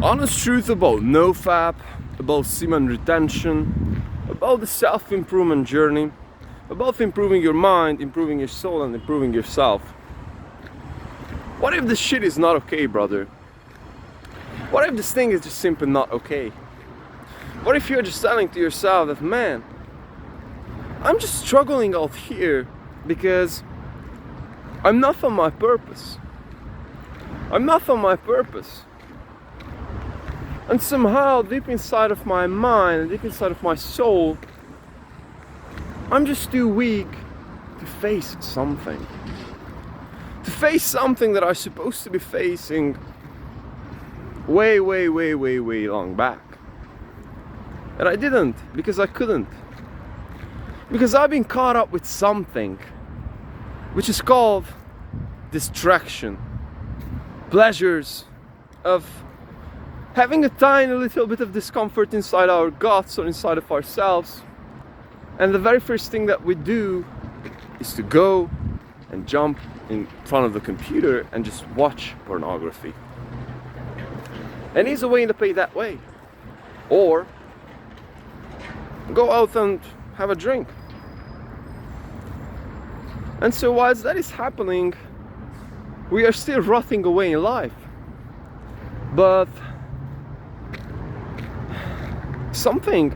honest truth about Nofap, about semen retention, about the self-improvement journey, about improving your mind, improving your soul, and improving yourself. What if this shit is not okay, brother? What if this thing is just simply not okay? What if you're just telling to yourself that, man, I'm just struggling out here because I'm not on my purpose. I'm not on my purpose. And somehow, deep inside of my mind, deep inside of my soul, I'm just too weak to face something. To face something that I'm supposed to be facing way long back. And I didn't, because I couldn't. Because I've been caught up with something which is called distraction. Pleasures of having a tiny little bit of discomfort inside our guts or inside of ourselves. And the very first thing that we do is to go and jump in front of the computer and just watch pornography. And ease away in the pay that way. Or go out and have a drink. And so whilst that is happening, we are still rotting away in life. But something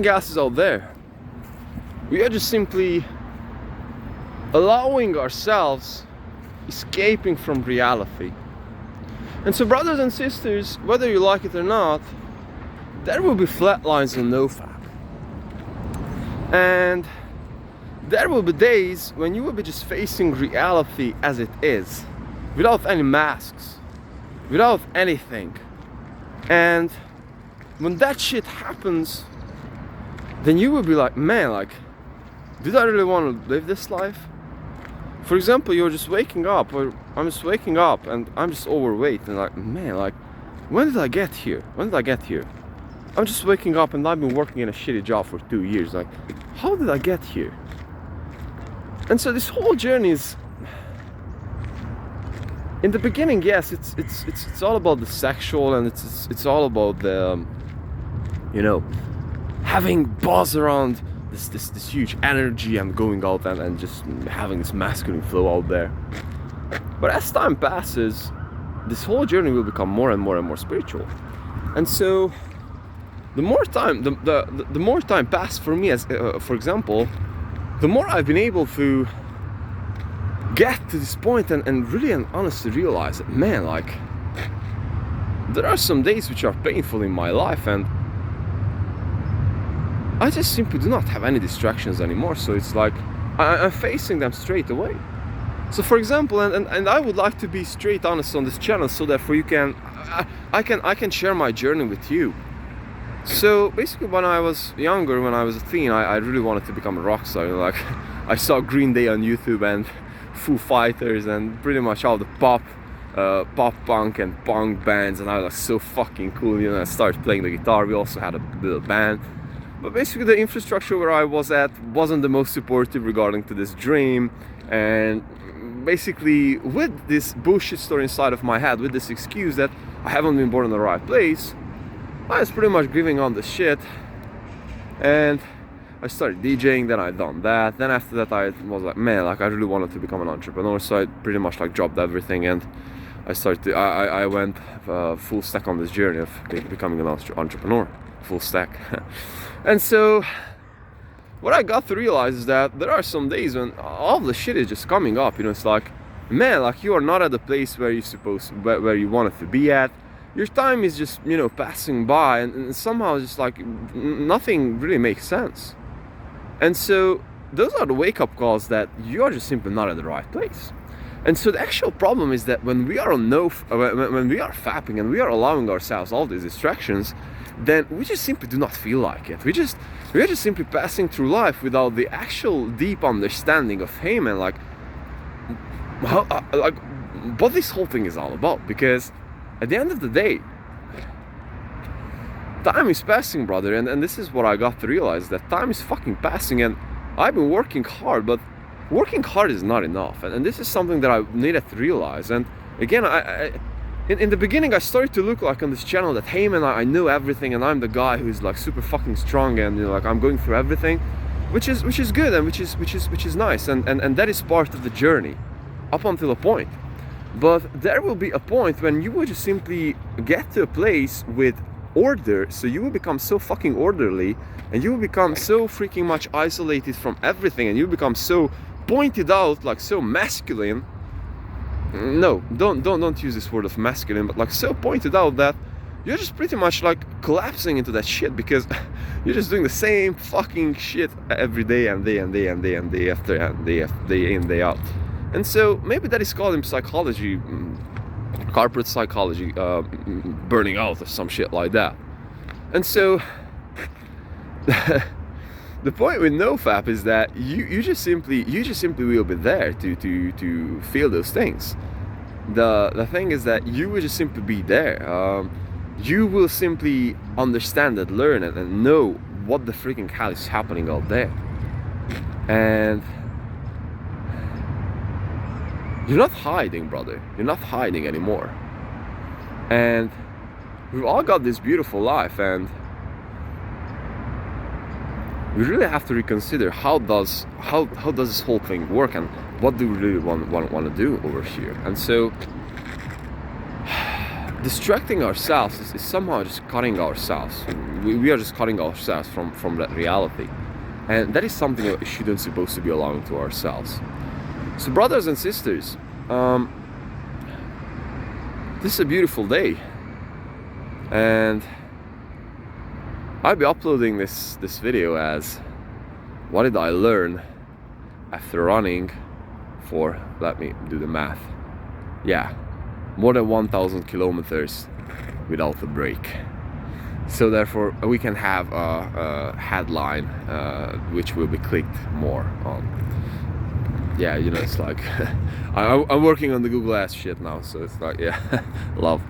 else is out there. We are just simply allowing ourselves escaping from reality. And so, brothers and sisters, whether you like it or not, there will be flatlines on Nofap. And there will be days when you will be just facing reality as it is, without any masks, without anything. And when that shit happens, then you will be like, man, like, did I really want to live this life? For example, you're just waking up, or I'm just waking up and I'm just overweight, and like, man, like, when did I get here? When did I get here? I'm just waking up and I've been working in a shitty job for 2 years. Like, how did I get here? And so this whole journey is, in the beginning, yes, it's all about the sexual, and it's all about the, you know, having buzz around this huge energy and going out and just having this masculine flow out there. But as time passes, this whole journey will become more and more spiritual. And so the more time the more time passed for me, as for example, the more I've been able to get to this point and really and honestly realize that, man, like, there are some days which are painful in my life, and I just simply do not have any distractions anymore. So it's like I'm facing them straight away. So for example, and I would like to be straight honest on this channel, so therefore I can share my journey with you. So basically, when I was younger, when I was a teen, I really wanted to become a rock star. Like, I saw Green Day on YouTube and Foo Fighters and pretty much all the pop punk and punk bands, and I was like, so fucking cool, you know. I started playing the guitar. We also had a little band. But basically, the infrastructure where I was at wasn't the most supportive regarding to this dream. And basically, with this bullshit story inside of my head, with this excuse that I haven't been born in the right place, I was pretty much giving on the shit. And I started DJing, then I done that. Then after that, I was like, man, like, I really wanted to become an entrepreneur. So I pretty much like dropped everything, and I went full stack on this journey of becoming an entrepreneur. Full stack. And so what I got to realize is that there are some days when all the shit is just coming up, you know. It's like, man, like, you are not at the place where where you wanted to be at. Your time is just, you know, passing by, and somehow just like nothing really makes sense. And so those are the wake-up calls that you are just simply not at the right place. And so the actual problem is that when we are on when we are fapping and we are allowing ourselves all these distractions, then we just simply do not feel like it. We are just simply passing through life without the actual deep understanding of, hey man, like, how, like, what this whole thing is all about. Because at the end of the day, time is passing, brother, and this is what I got to realize, that time is fucking passing, and I've been working hard, but working hard is not enough, and this is something that I needed to realize. And again, in the beginning I started to look like on this channel that, hey man, I know everything and I'm the guy who's like super fucking strong and, you know, like I'm going through everything, which is good and which is nice, and that is part of the journey up until a point. But there will be a point when you will just simply get to a place with order, so you will become so fucking orderly and you will become so freaking much isolated from everything, and you become so pointed out, like so masculine. No, don't use this word of masculine, but like so pointed out that you're just pretty much like collapsing into that shit, because you're just doing the same fucking shit every day and day and day and day and day after and day in, day out. And so maybe that is called in psychology, corporate psychology, burning out or some shit like that. And so the point with Nofap is that you just simply will be there to feel those things. The thing is that you will just simply be there. You will simply understand and learn and know what the freaking hell is happening out there. And you're not hiding, brother. You're not hiding anymore. And we've all got this beautiful life, and we really have to reconsider how does this whole thing work, and what do we really want to do over here. And so distracting ourselves is somehow just cutting ourselves. We are just cutting ourselves from that reality, and that is something that we shouldn't supposed to be allowing to ourselves. So brothers and sisters, this is a beautiful day, and I'll be uploading this video as what did I learn after running for, let me do the math, yeah, more than 1,000 kilometers without a break. So therefore we can have a headline which will be clicked more on. Yeah, you know, it's like I'm working on the Google Ads shit now, so it's like, yeah, love.